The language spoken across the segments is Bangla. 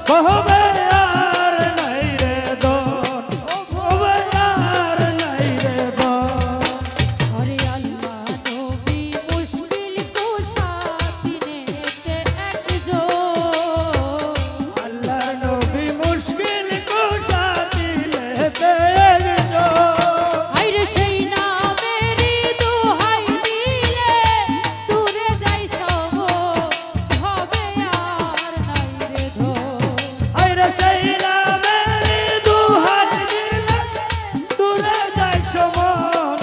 বহবে আর নাই রে দন বহবে আর নাই রে দন হরে আল্লাহ নবী মুশকিল কুশা তিনেতে একজন আল্লাহ নবী মুশকিল কুশা দিলেতে একজন আইরে সেই নামেরই দোহাই দিলে দূরে যাই সব হবে আর নাই রে ধন আইরে সেই নামের দুহাত দিলে দূরে যায় সমন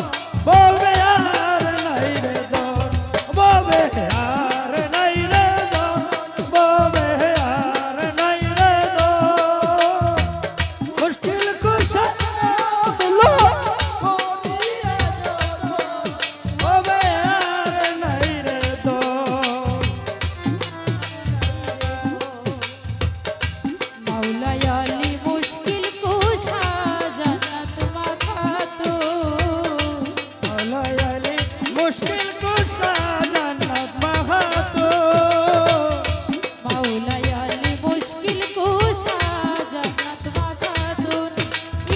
বহবে আর নাই রে দন বহবে আর নাই রে দন বহবে আর নাই রে দন মুশকিল কুশা তুলো বহবে আর নাই রে দন মাওলাই আলী মুশকিল কুশা জান্নাত মাখাতো আলাই আলি মুশকিল কুশা জান্নাত মাহাতো মাওলাই আলী মুশকিল কুশা জান্নাত মাখাতো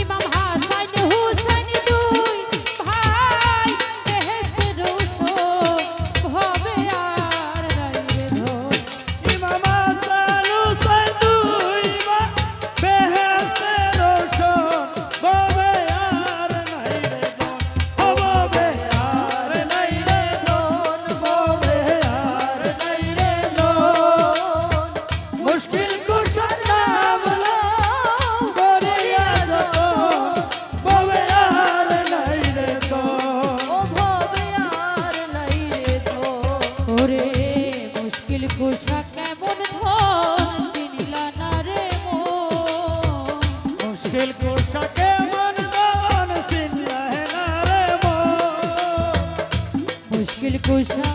ইমাম হাসান হুসেন দুই ভাই বেহেশতের রোশন হবে আর নাই রে ধন ইমাম হাসান হুসাইন দুই ভাই বেহেশতের রোশন ববে আর নাই রে দন ববে আর নাই রে দন ববে আর নাই রে দন মুশকিল কুশা নাম করিয়া যতন ববে আর নাই রে দন ও ভবে আর নাই রে ধন ওরে মুশকিল কুশা কেমন ধন চিনিলা না রে মন মুশকিল কুশা কেমন দন চিনলা না রে মন মুশকিল কুশা